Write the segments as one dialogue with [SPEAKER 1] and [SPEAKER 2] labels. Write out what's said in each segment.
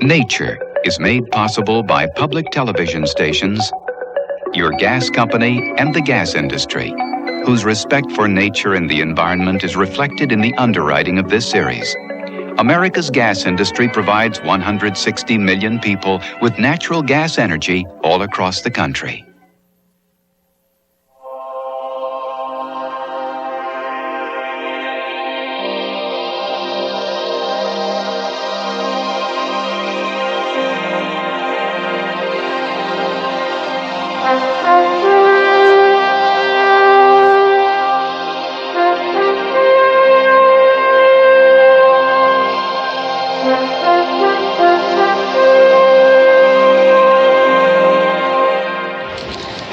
[SPEAKER 1] Nature is made possible by public television stations, your gas company, and the gas industry, whose respect for nature and the environment is reflected in the underwriting of this series. America's gas industry provides 160 million people with natural gas energy all across the country.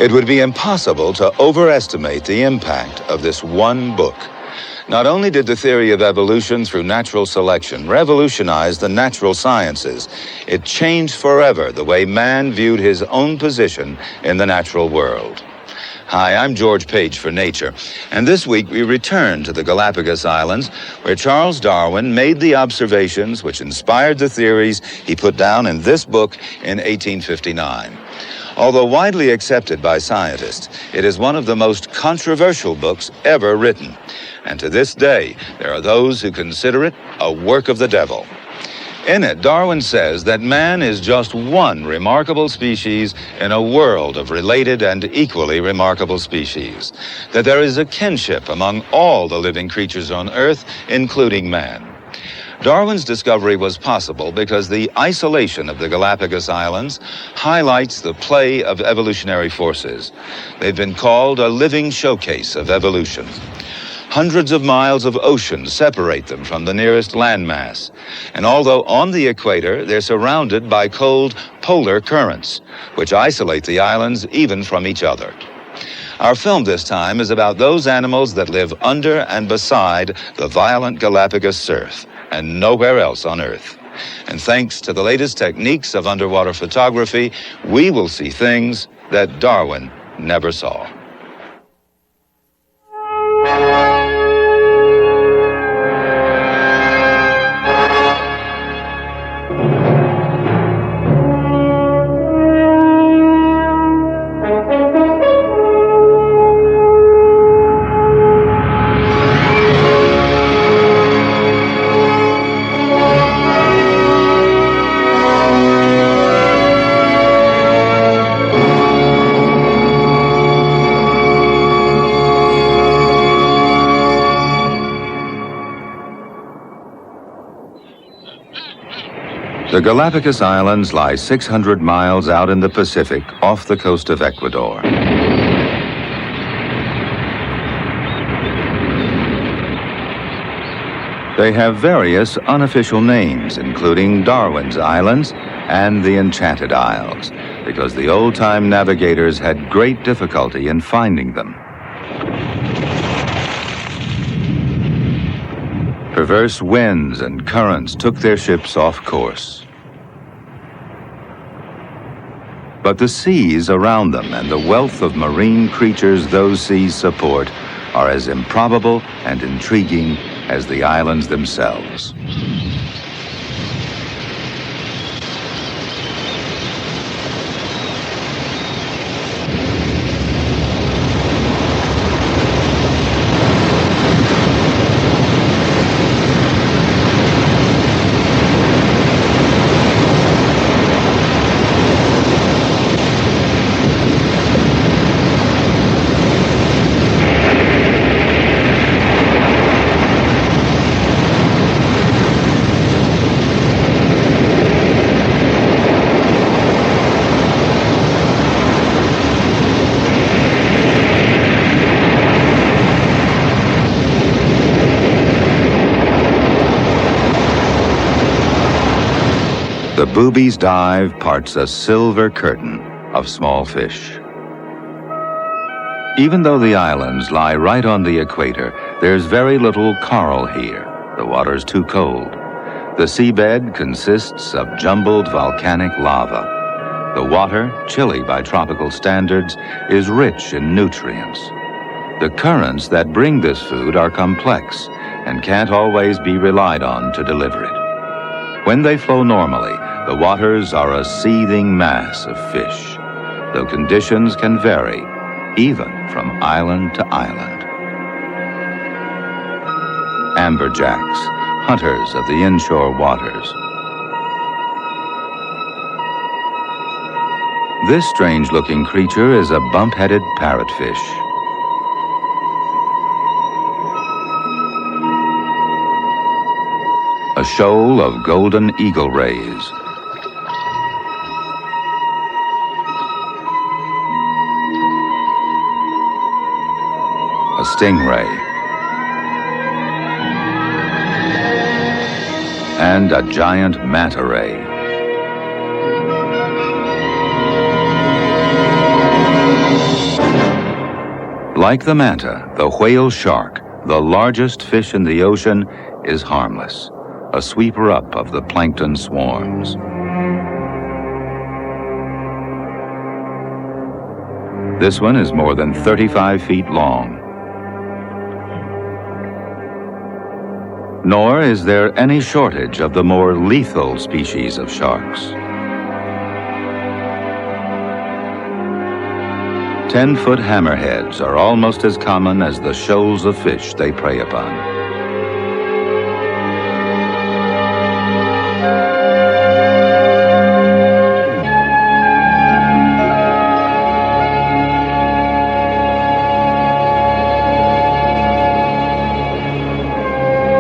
[SPEAKER 2] It would be impossible to overestimate the impact of this one book. Not only did the theory of evolution through natural selection revolutionize the natural sciences, it changed forever the way man viewed his own position in the natural world. Hi, I'm George Page for Nature, and this week we return to the Galapagos Islands, where Charles Darwin made the observations which inspired the theories he put down in this book in 1859. Although widely accepted by scientists, it is one of the most controversial books ever written. And to this day, there are those who consider it a work of the devil. In it, Darwin says that man is just one remarkable species in a world of related and equally remarkable species. That there is a kinship among all the living creatures on Earth, including man. Darwin's discovery was possible because the isolation of the Galapagos Islands highlights the play of evolutionary forces. They've been called a living showcase of evolution. Hundreds of miles of ocean separate them from the nearest landmass. And although on the equator, they're surrounded by cold polar currents, which isolate the islands even from each other. Our film this time is about those animals that live under and beside the violent Galapagos surf, and nowhere else on Earth. And thanks to the latest techniques of underwater photography, we will see things that Darwin never saw. The Galapagos Islands lie 600 miles out in the Pacific off the coast of Ecuador. They have various unofficial names, including Darwin's Islands and the Enchanted Isles, because the old-time navigators had great difficulty in finding them. Perverse winds and currents took their ships off course. But the seas around them and the wealth of marine creatures those seas support are as improbable and intriguing as the islands themselves. The boobies' dive parts a silver curtain of small fish. Even though the islands lie right on the equator, there's very little coral here. The water's too cold. The seabed consists of jumbled volcanic lava. The water, chilly by tropical standards, is rich in nutrients. The currents that bring this food are complex and can't always be relied on to deliver it. When they flow normally, The waters are a seething mass of fish, though conditions can vary, even from island to island. Amberjacks, hunters of the inshore waters. This strange-looking creature is a bump-headed parrotfish. A shoal of golden eagle rays. A stingray. And a giant manta ray. Like the manta, the whale shark, the largest fish in the ocean, is harmless, a sweeper-up of the plankton swarms. This one is more than 35 feet long. Nor is there any shortage of the more lethal species of sharks. 10-foot hammerheads are almost as common as the shoals of fish they prey upon.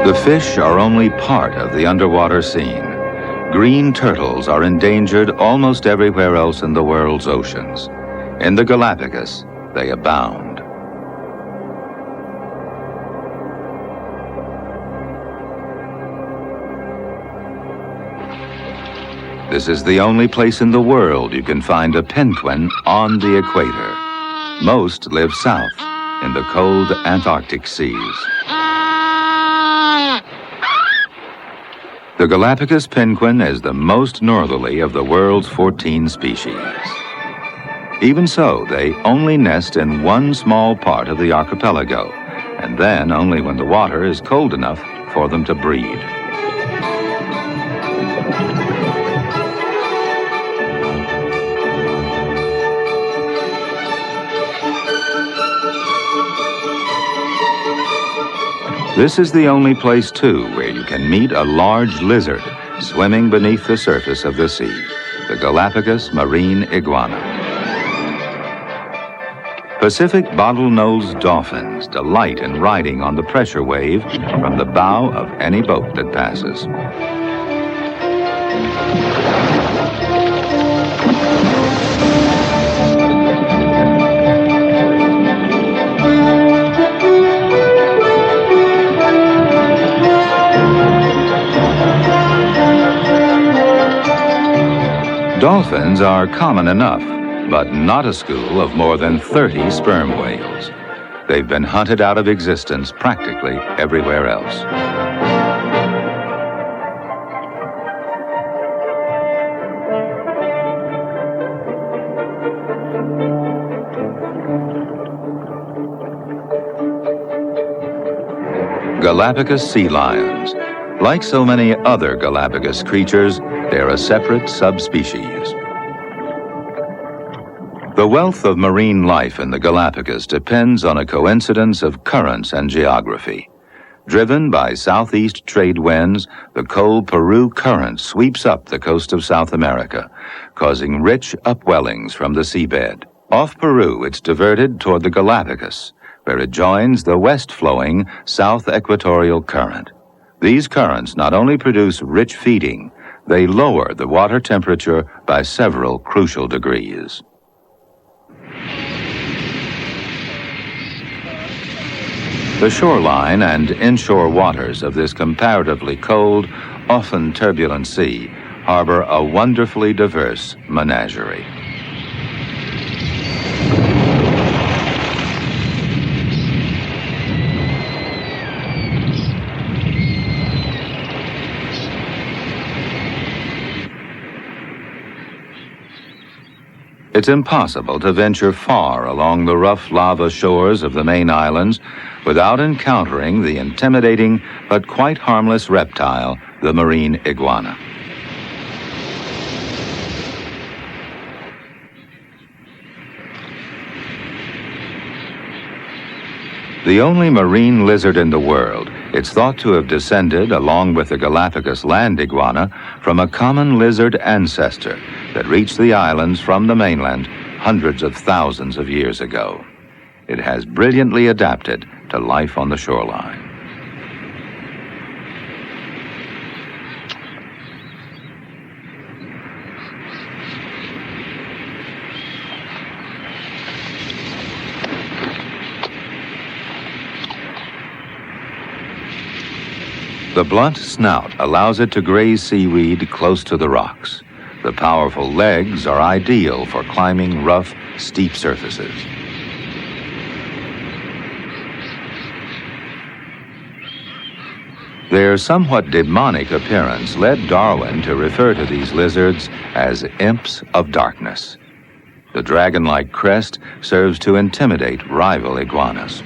[SPEAKER 2] The fish are only part of the underwater scene. Green turtles are endangered almost everywhere else in the world's oceans. In the Galapagos, they abound. This is the only place in the world you can find a penguin on the equator. Most live south in the cold Antarctic seas. The Galapagos penguin is the most northerly of the world's 14 species. Even so, they only nest in one small part of the archipelago, and then only when the water is cold enough for them to breed. This is the only place, too, where you can meet a large lizard swimming beneath the surface of the sea, the Galapagos marine iguana. Pacific bottlenose dolphins delight in riding on the pressure wave from the bow of any boat that passes. Dolphins are common enough, but not a school of more than 30 sperm whales. They've been hunted out of existence practically everywhere else. Galapagos sea lions. Like so many other Galapagos creatures, they're a separate subspecies. The wealth of marine life in the Galapagos depends on a coincidence of currents and geography. Driven by southeast trade winds, the cold Peru current sweeps up the coast of South America, causing rich upwellings from the seabed. Off Peru, it's diverted toward the Galapagos, where it joins the west-flowing South Equatorial Current. These currents not only produce rich feeding, they lower the water temperature by several crucial degrees. The shoreline and inshore waters of this comparatively cold, often turbulent sea harbor a wonderfully diverse menagerie. It's impossible to venture far along the rough lava shores of the main islands without encountering the intimidating but quite harmless reptile, the marine iguana. The only marine lizard in the world, it's thought to have descended, along with the Galapagos land iguana, from a common lizard ancestor that reached the islands from the mainland hundreds of thousands of years ago. It has brilliantly adapted to life on the shoreline. The blunt snout allows it to graze seaweed close to the rocks. The powerful legs are ideal for climbing rough, steep surfaces. Their somewhat demonic appearance led Darwin to refer to these lizards as imps of darkness. The dragon-like crest serves to intimidate rival iguanas.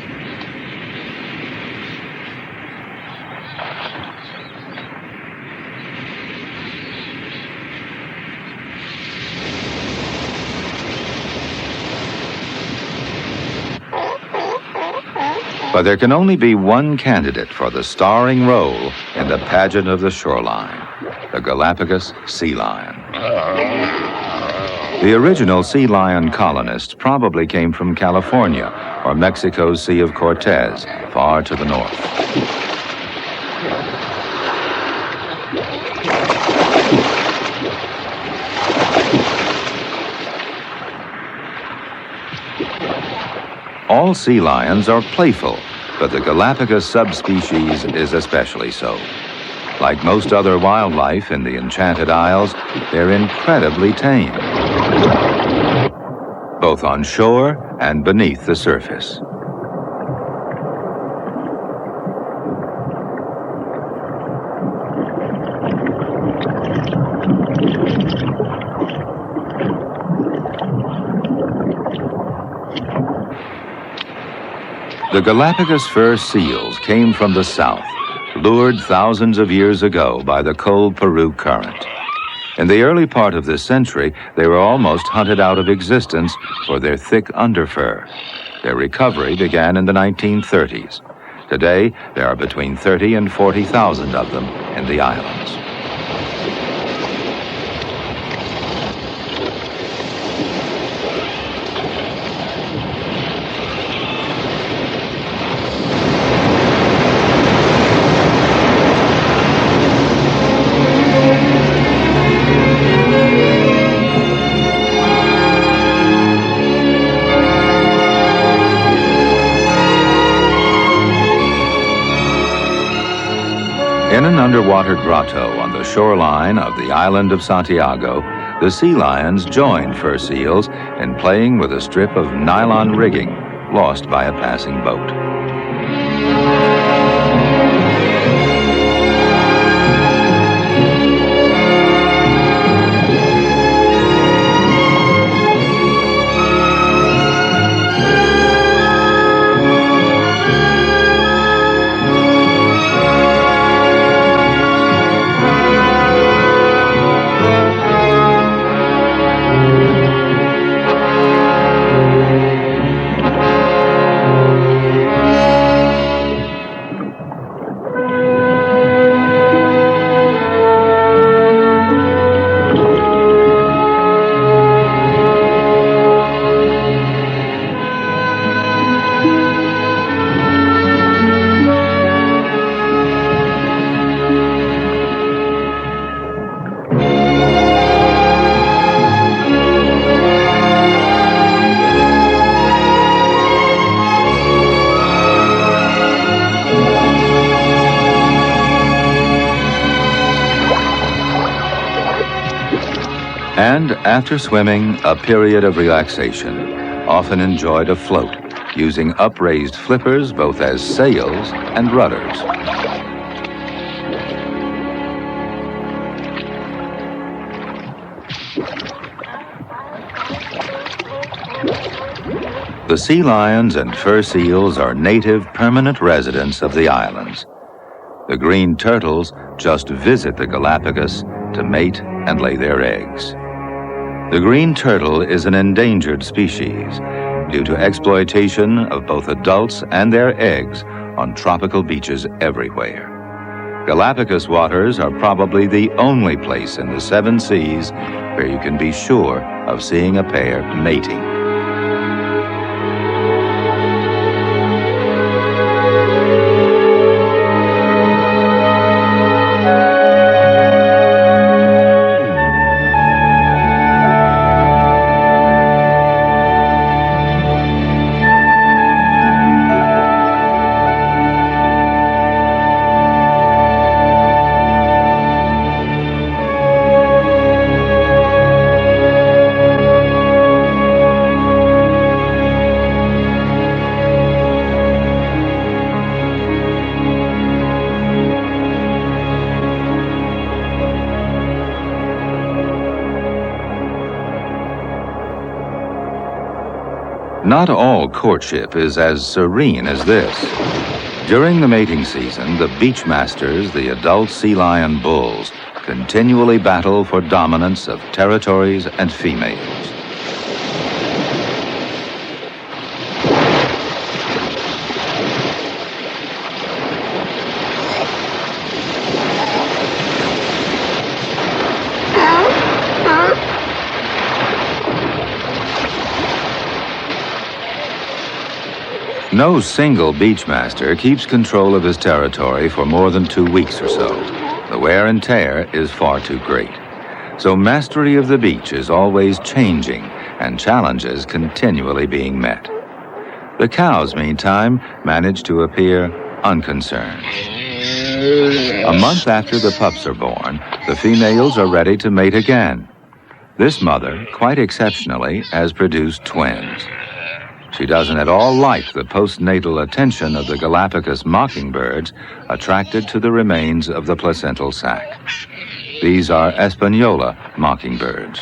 [SPEAKER 2] But there can only be one candidate for the starring role in the pageant of the shoreline, the Galapagos sea lion. The original sea lion colonists probably came from California or Mexico's Sea of Cortez, far to the north. All sea lions are playful, but the Galapagos subspecies is especially so. Like most other wildlife in the Enchanted Isles, they're incredibly tame, both on shore and beneath the surface. The Galapagos fur seals came from the south, lured thousands of years ago by the cold Peru current. In the early part of this century, they were almost hunted out of existence for their thick underfur. Their recovery began in the 1930s. Today, there are between 30 and 40,000 of them in the islands. In an underwater grotto on the shoreline of the island of Santiago, the sea lions joined fur seals in playing with a strip of nylon rigging lost by a passing boat. And after swimming, a period of relaxation, often enjoyed afloat, using upraised flippers both as sails and rudders. The sea lions and fur seals are native permanent residents of the islands. The green turtles just visit the Galapagos to mate and lay their eggs. The green turtle is an endangered species. due to exploitation of both adults and their eggs on tropical beaches everywhere. Galapagos waters are probably the only place in the 7 seas where you can be sure of seeing a pair mating. Not all courtship is as serene as this. During the mating season, the beach masters, the adult sea lion bulls, continually battle for dominance of territories and females. No single beachmaster keeps control of his territory for more than 2 weeks or so. The wear and tear is far too great. So mastery of the beach is always changing and challenges continually being met. The cows, meantime, manage to appear unconcerned. A month after the pups are born, the females are ready to mate again. This mother, quite exceptionally, has produced twins. She doesn't at all like the postnatal attention of the Galapagos mockingbirds attracted to the remains of the placental sac. These are Espanola mockingbirds.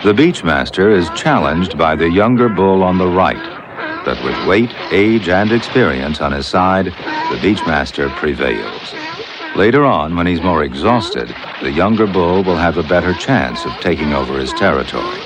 [SPEAKER 2] The beachmaster is challenged by the younger bull on the right, but with weight, age, and experience on his side, the beachmaster prevails. Later on, when he's more exhausted, the younger bull will have a better chance of taking over his territory.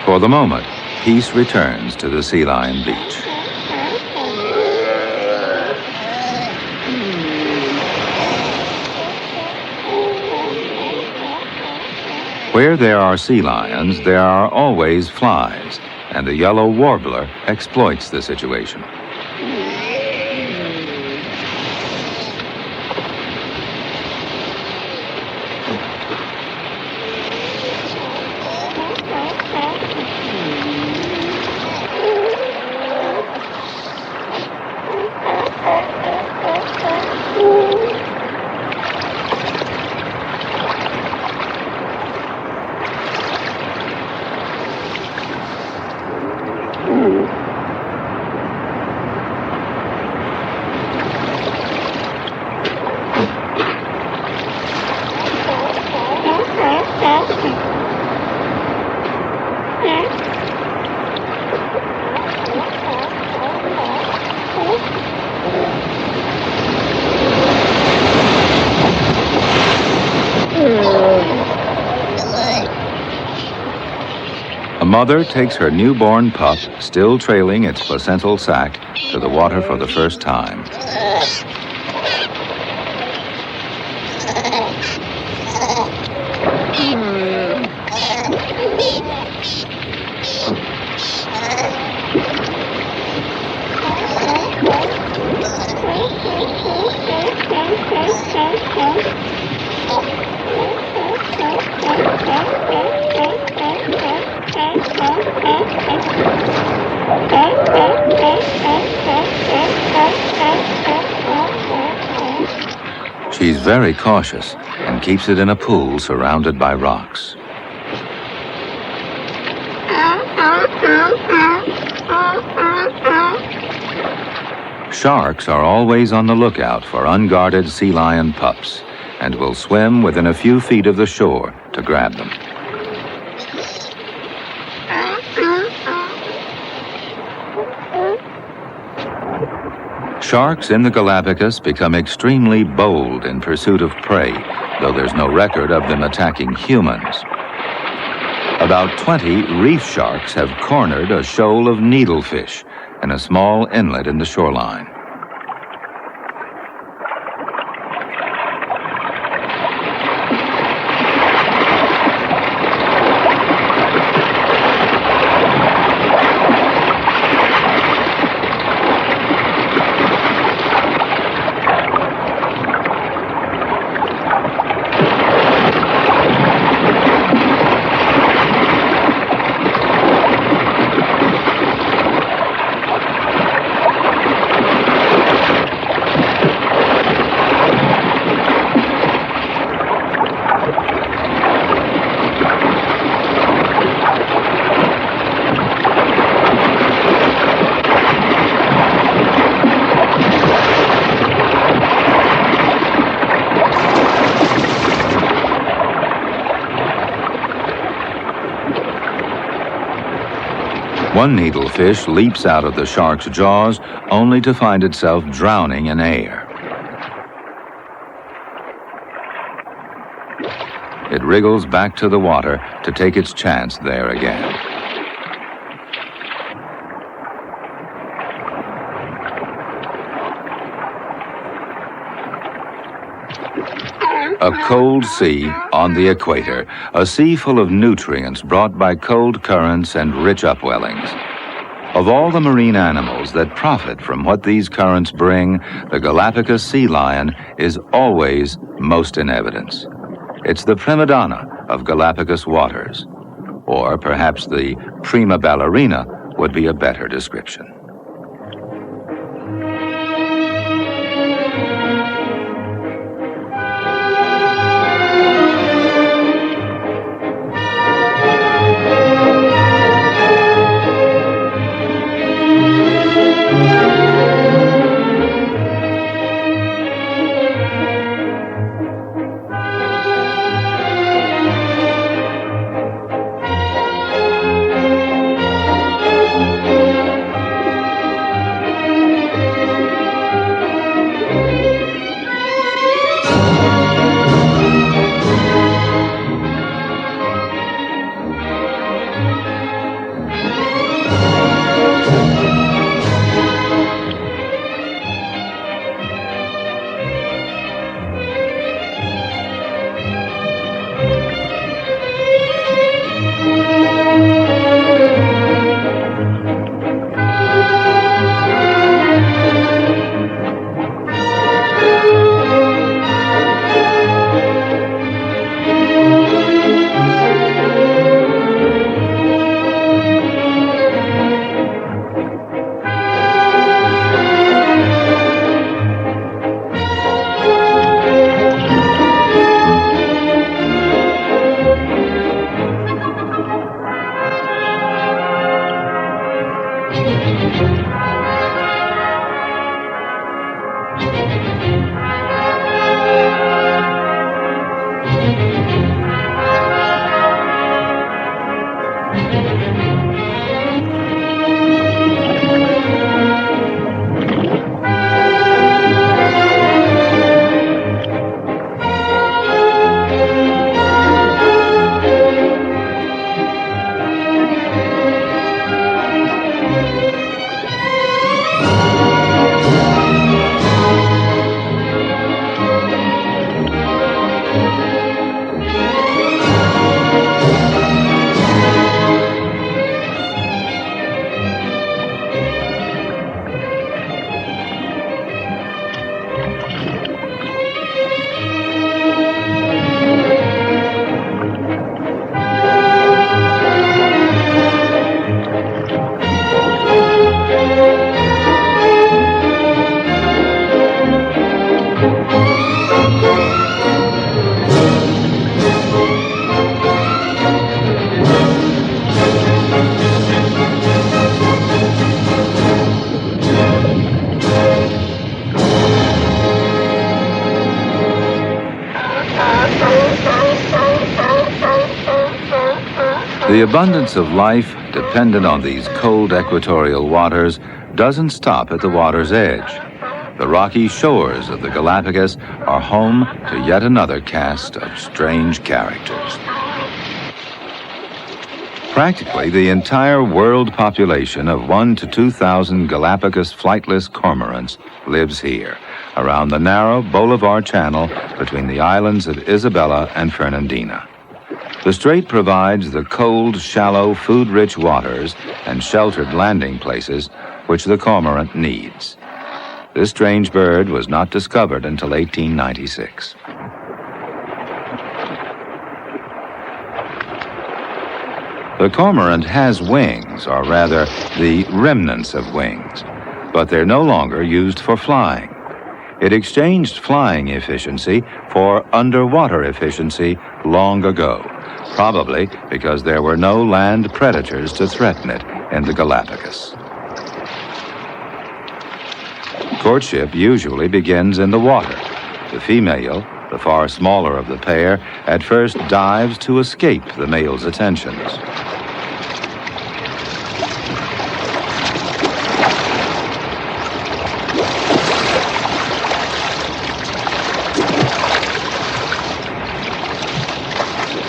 [SPEAKER 2] For the moment, peace returns to the sea lion beach. Where there are sea lions, there are always flies, and the yellow warbler exploits the situation. A mother takes her newborn pup, still trailing its placental sac, to the water for the first time. She's very cautious and keeps it in a pool surrounded by rocks. Sharks are always on the lookout for unguarded sea lion pups and will swim within a few feet of the shore to grab them. Sharks in the Galapagos become extremely bold in pursuit of prey, though there's no record of them attacking humans. About 20 reef sharks have cornered a shoal of needlefish in a small inlet in the shoreline. One needlefish leaps out of the shark's jaws only to find itself drowning in air. It wriggles back to the water to take its chance there again. A cold sea on the equator, a sea full of nutrients brought by cold currents and rich upwellings. Of all the marine animals that profit from what these currents bring, the Galapagos sea lion is always most in evidence. It's the prima donna of Galapagos waters, or perhaps the prima ballerina would be a better description. The abundance of life dependent on these cold equatorial waters doesn't stop at the water's edge. The rocky shores of the Galapagos are home to yet another cast of strange characters. Practically the entire world population of 1,000 to 2,000 Galapagos flightless cormorants lives here, around the narrow Bolivar Channel between the islands of Isabella and Fernandina. The strait provides the cold, shallow, food-rich waters and sheltered landing places which the cormorant needs. This strange bird was not discovered until 1896. The cormorant has wings, or rather, the remnants of wings, but they're no longer used for flying. It exchanged flying efficiency for underwater efficiency long ago, probably because there were no land predators to threaten it in the Galapagos. Courtship usually begins in the water. The female, the far smaller of the pair, at first dives to escape the male's attentions.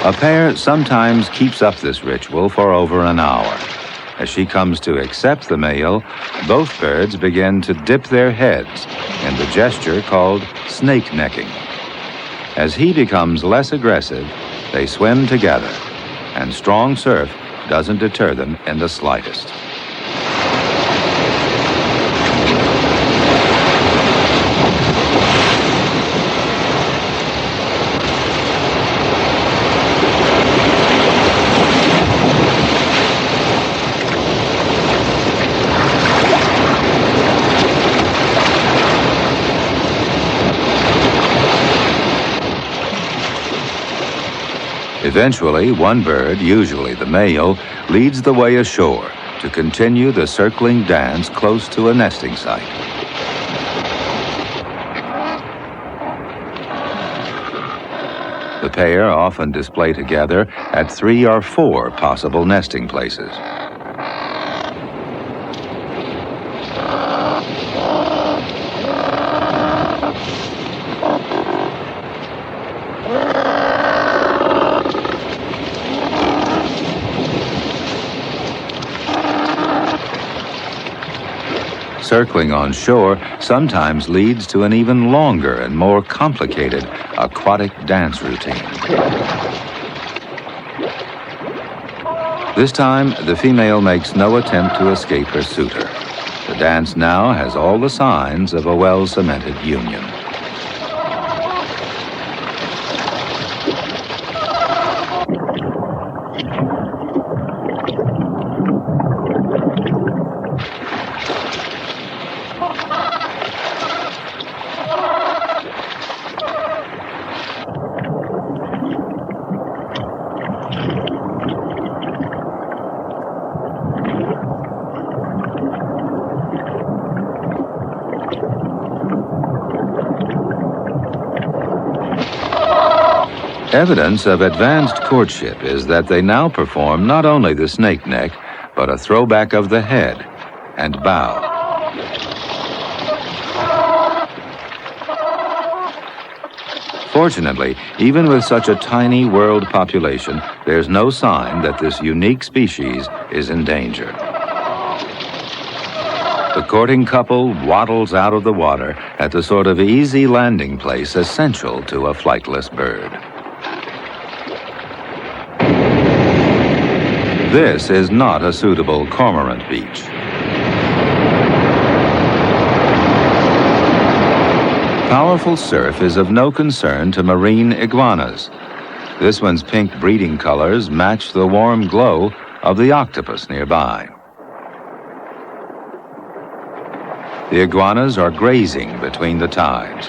[SPEAKER 2] A pair sometimes keeps up this ritual for over an hour. As she comes to accept the male, both birds begin to dip their heads in the gesture called snake necking. As he becomes less aggressive, they swim together, and strong surf doesn't deter them in the slightest. Eventually, one bird, usually the male, leads the way ashore to continue the circling dance close to a nesting site. The pair often display together at 3 or 4 possible nesting places. Circling on shore sometimes leads to an even longer and more complicated aquatic dance routine. This time, the female makes no attempt to escape her suitor. The dance now has all the signs of a well-cemented union. Evidence of advanced courtship is that they now perform not only the snake neck, but a throwback of the head and bow. Fortunately, even with such a tiny world population, there's no sign that this unique species is in danger. The courting couple waddles out of the water at the sort of easy landing place essential to a flightless bird. This is not a suitable cormorant beach. Powerful surf is of no concern to marine iguanas. This one's pink breeding colors match the warm glow of the octopus nearby. The iguanas are grazing between the tides.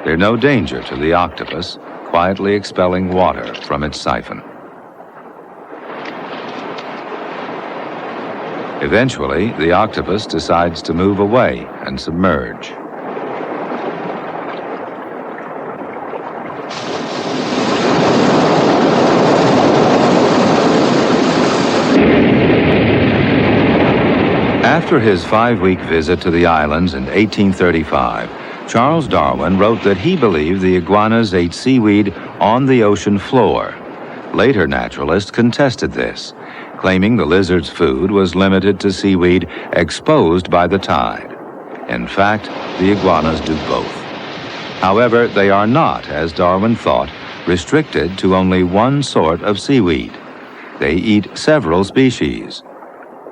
[SPEAKER 2] They're no danger to the octopus, quietly expelling water from its siphon. Eventually, the octopus decides to move away and submerge. After his 5-week visit to the islands in 1835, Charles Darwin wrote that he believed the iguanas ate seaweed on the ocean floor. Later naturalists contested this, claiming the lizard's food was limited to seaweed exposed by the tide. In fact, the iguanas do both. However, they are not, as Darwin thought, restricted to only one sort of seaweed. They eat several species.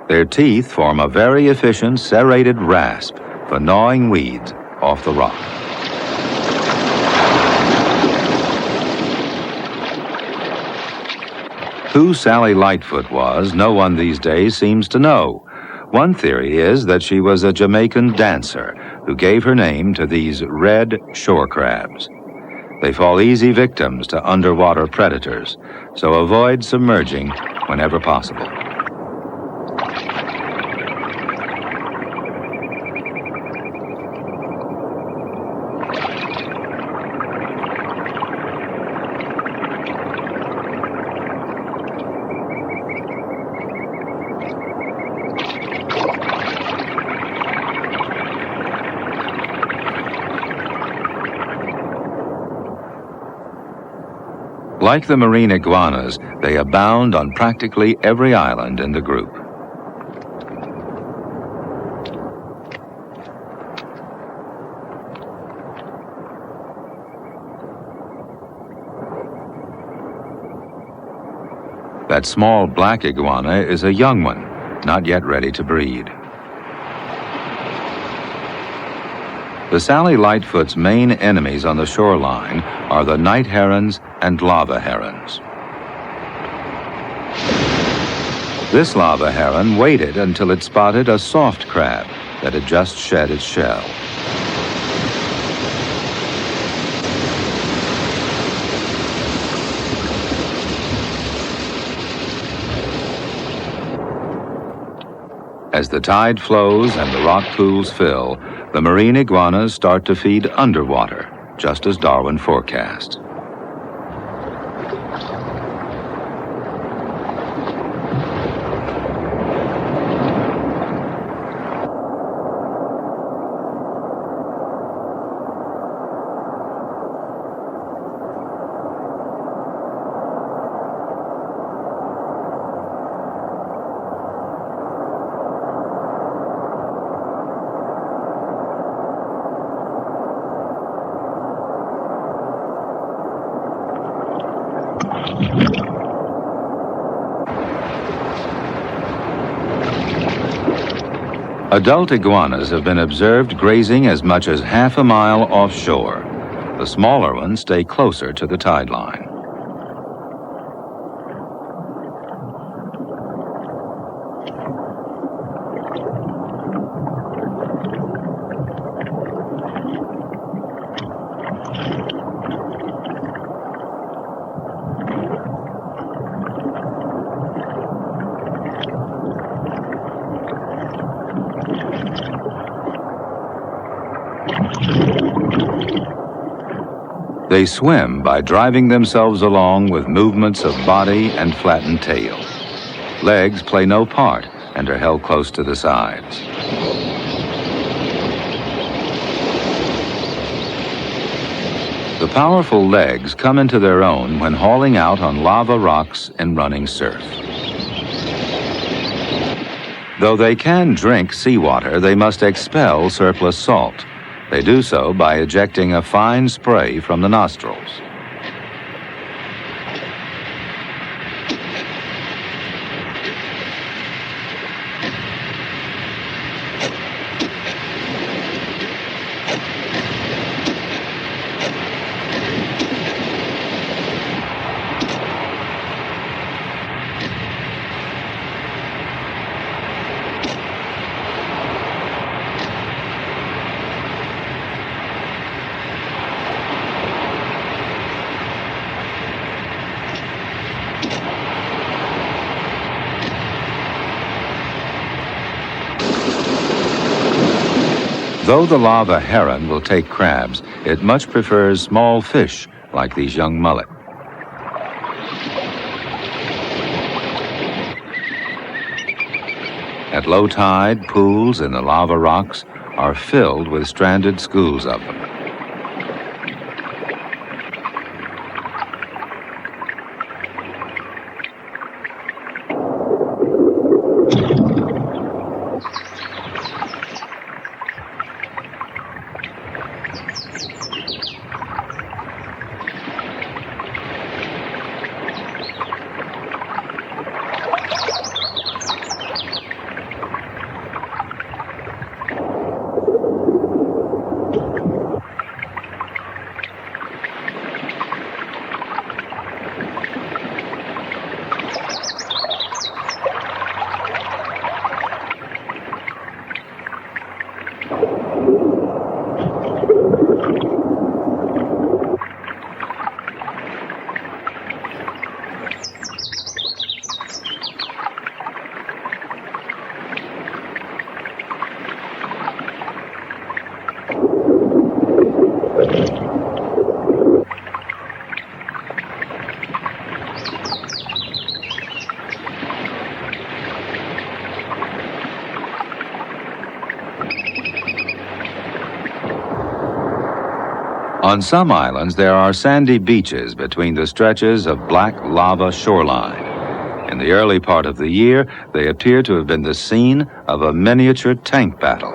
[SPEAKER 2] Their teeth form a very efficient serrated rasp for gnawing weeds off the rock. Who Sally Lightfoot was, no one these days seems to know. One theory is that she was a Jamaican dancer who gave her name to these red shore crabs. They fall easy victims to underwater predators, so avoid submerging whenever possible. Like the marine iguanas, they abound on practically every island in the group. That small black iguana is a young one, not yet ready to breed. The Sally Lightfoot's main enemies on the shoreline are the night herons and lava herons. This lava heron waited until it spotted a soft crab that had just shed its shell. As the tide flows and the rock pools fill, the marine iguanas start to feed underwater, just as Darwin forecast. Adult iguanas have been observed grazing as much as half a mile offshore. The smaller ones stay closer to the tide line. They swim by driving themselves along with movements of body and flattened tail. Legs play no part and are held close to the sides. The powerful legs come into their own when hauling out on lava rocks in running surf. Though they can drink seawater, they must expel surplus salt. They do so by ejecting a fine spray from the nostrils. Though the lava heron will take crabs, it much prefers small fish like these young mullet. At low tide, pools in the lava rocks are filled with stranded schools of them. On some islands, there are sandy beaches between the stretches of black lava shoreline. In the early part of the year, they appear to have been the scene of a miniature tank battle.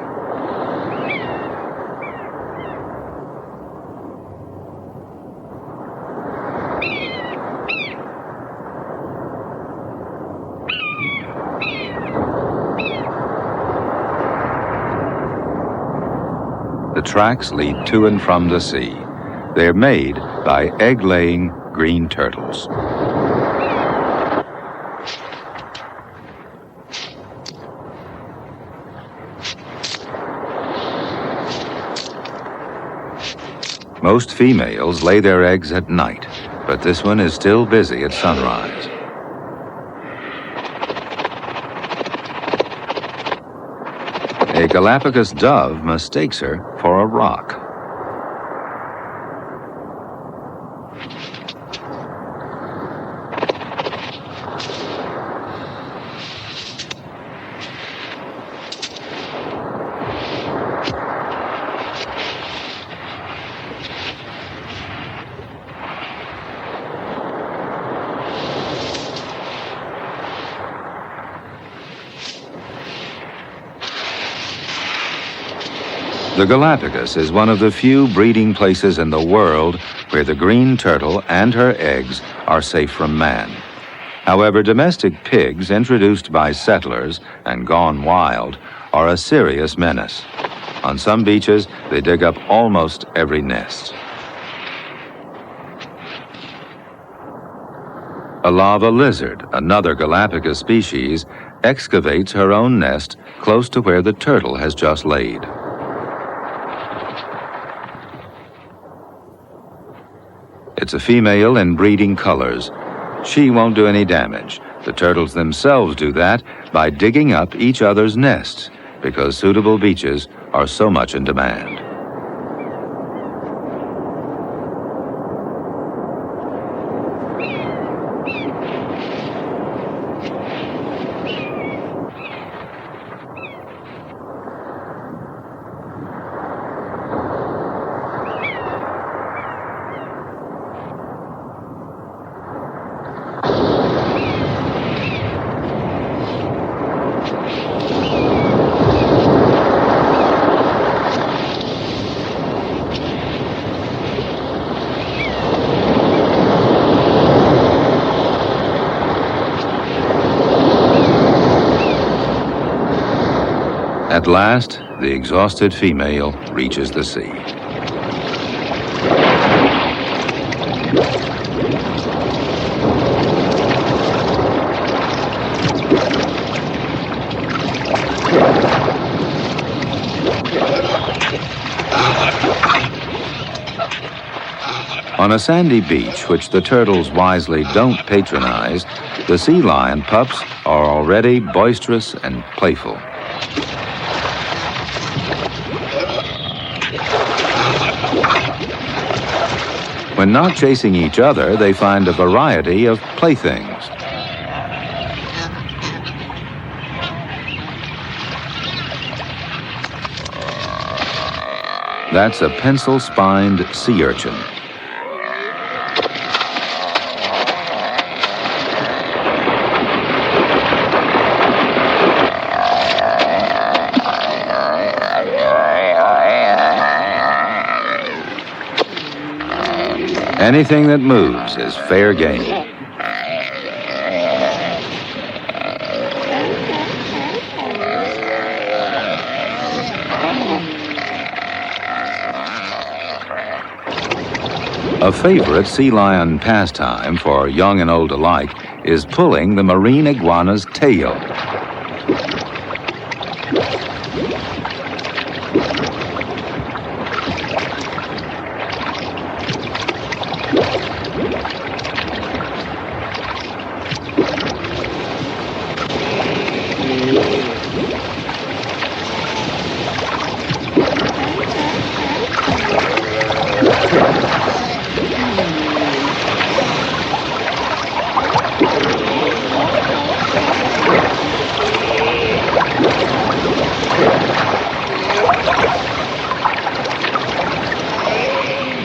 [SPEAKER 2] The tracks lead to and from the sea. They're made by egg-laying green turtles. Most females lay their eggs at night, but this one is still busy at sunrise. A Galapagos dove mistakes her for a rock. The Galapagos is one of the few breeding places in the world where the green turtle and her eggs are safe from man. However, domestic pigs introduced by settlers and gone wild are a serious menace. On some beaches, they dig up almost every nest. A lava lizard, another Galapagos species, excavates her own nest close to where the turtle has just laid. It's a female in breeding colors. She won't do any damage. The turtles themselves do that by digging up each other's nests because suitable beaches are so much in demand. At last, the exhausted female reaches the sea. On a sandy beach, which the turtles wisely don't patronize, the sea lion pups are already boisterous and playful. When not chasing each other, they find a variety of playthings. That's a pencil-spined sea urchin. Anything that moves is fair game. A favorite sea lion pastime for young and old alike is pulling the marine iguana's tail.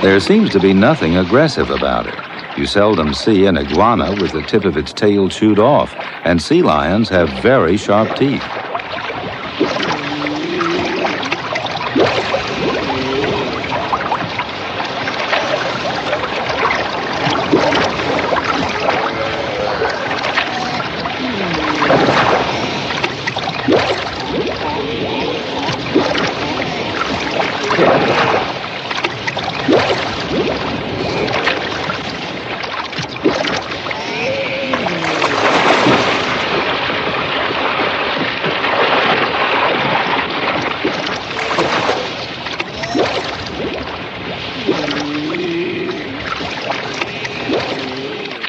[SPEAKER 2] There seems to be nothing aggressive about it. You seldom see an iguana with the tip of its tail chewed off, and sea lions have very sharp teeth.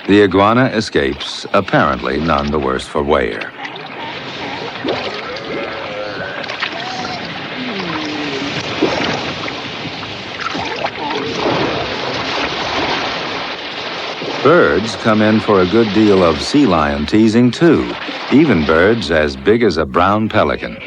[SPEAKER 2] The iguana escapes, apparently none the worse for wear. Birds come in for a good deal of sea lion teasing too, even birds as big as a brown pelican.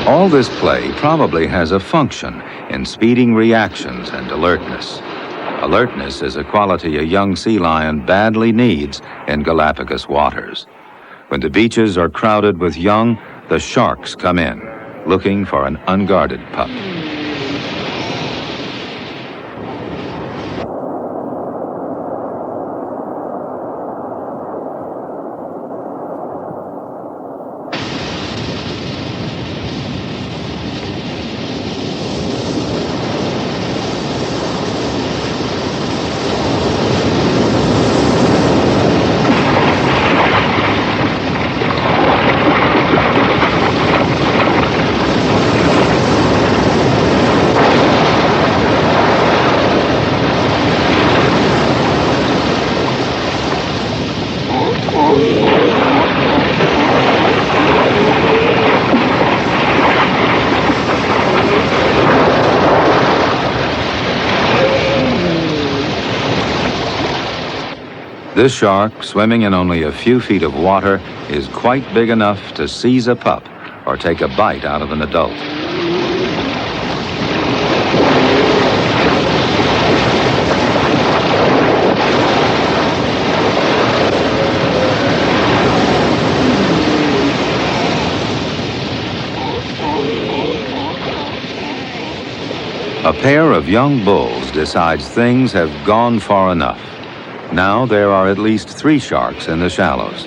[SPEAKER 2] All this play probably has a function in speeding reactions and alertness. Alertness is a quality a young sea lion badly needs in Galapagos waters. When the beaches are crowded with young, the sharks come in, looking for an unguarded pup. This shark, swimming in only a few feet of water, is quite big enough to seize a pup or take a bite out of an adult. A pair of young bulls decides things have gone far enough. Now there are at least 3 sharks in the shallows.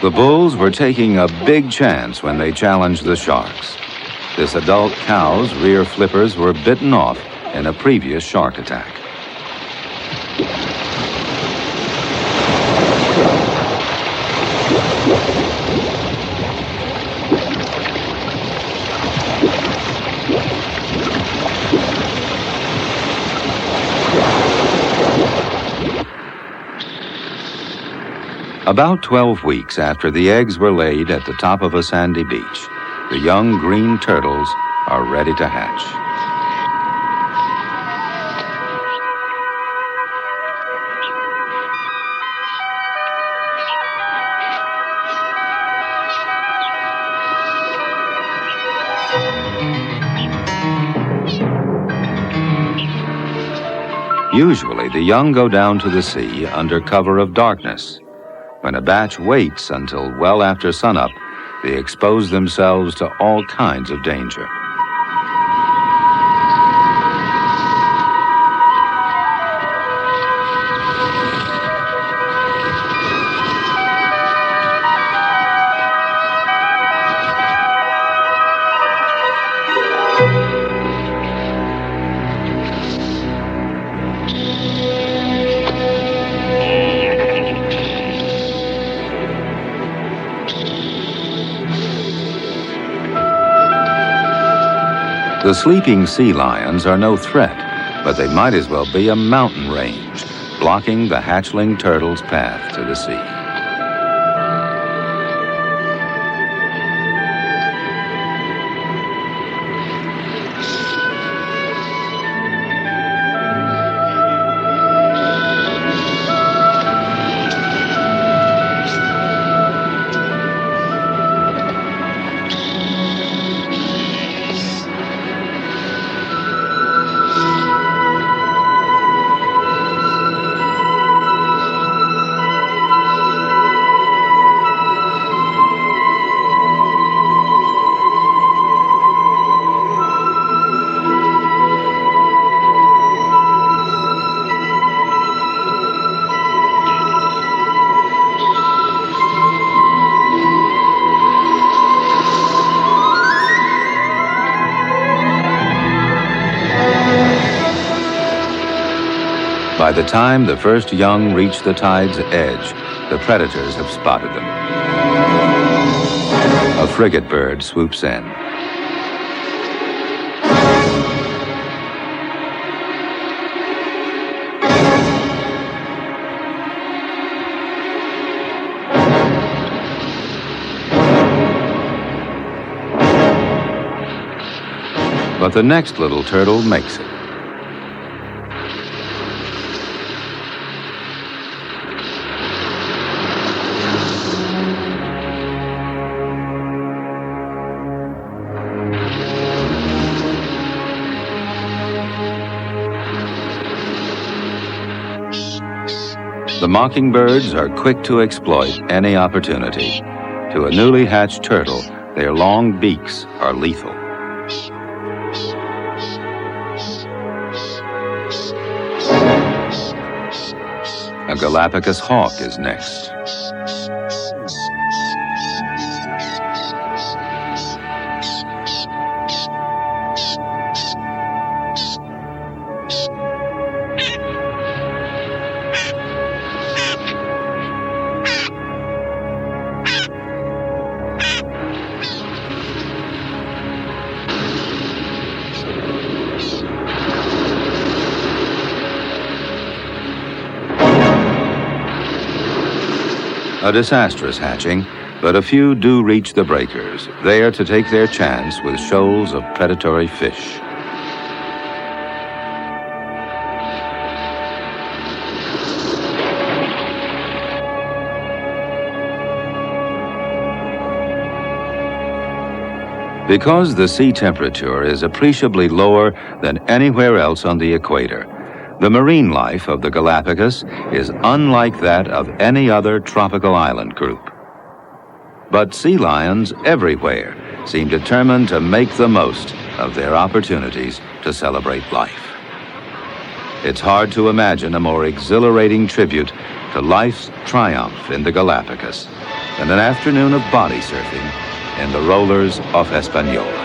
[SPEAKER 2] The bulls were taking a big chance when they challenged the sharks. This adult cow's rear flippers were bitten off in a previous shark attack. About 12 weeks after the eggs were laid at the top of a sandy beach, the young green turtles are ready to hatch. Usually, the young go down to the sea under cover of darkness. When a batch waits until well after sunup, they expose themselves to all kinds of danger. The sleeping sea lions are no threat, but they might as well be a mountain range, blocking the hatchling turtle's path to the sea. By the time the first young reach the tide's edge, the predators have spotted them. A frigate bird swoops in. But the next little turtle makes it. The mockingbirds are quick to exploit any opportunity. To a newly hatched turtle, Their long beaks are lethal. A Galapagos hawk is next. A disastrous hatching, but a few do reach the breakers, there to take their chance with shoals of predatory fish. Because the sea temperature is appreciably lower than anywhere else on the equator, the marine life of the Galapagos is unlike that of any other tropical island group. But sea lions everywhere seem determined to make the most of their opportunities to celebrate life. It's hard to imagine a more exhilarating tribute to life's triumph in the Galapagos than an afternoon of body surfing in the rollers off Hispaniola.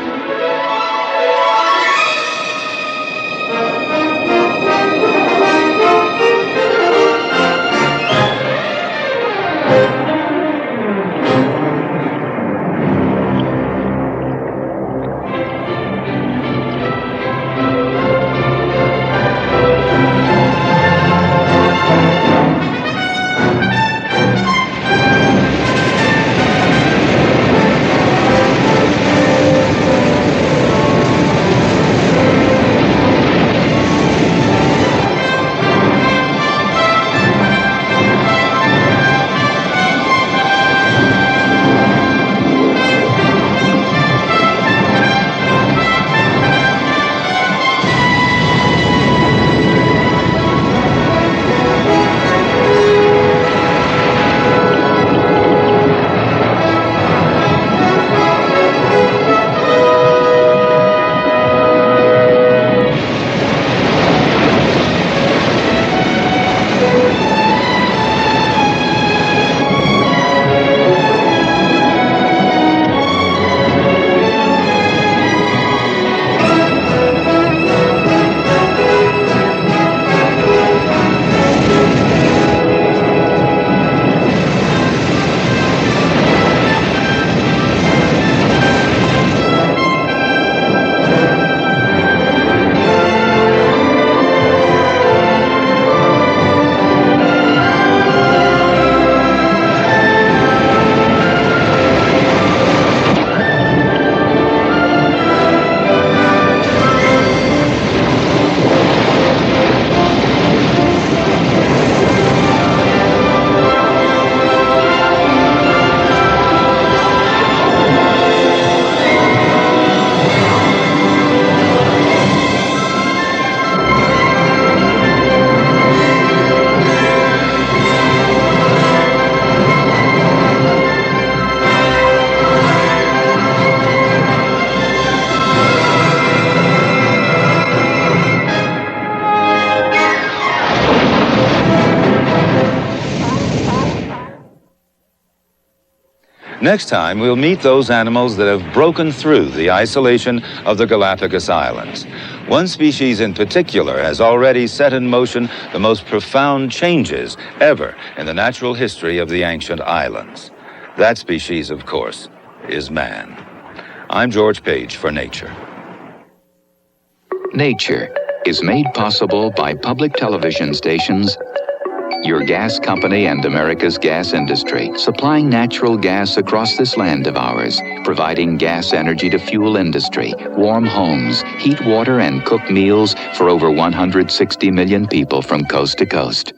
[SPEAKER 2] Next time, we'll meet those animals that have broken through the isolation of the Galapagos Islands. One species in particular has already set in motion the most profound changes ever in the natural history of the ancient islands. That species, of course, is man. I'm George Page for Nature.
[SPEAKER 1] Nature is made possible by public television stations, your gas company, and America's gas industry, supplying natural gas across this land of ours, providing gas energy to fuel industry, warm homes, heat water, and cook meals for over 160 million people from coast to coast.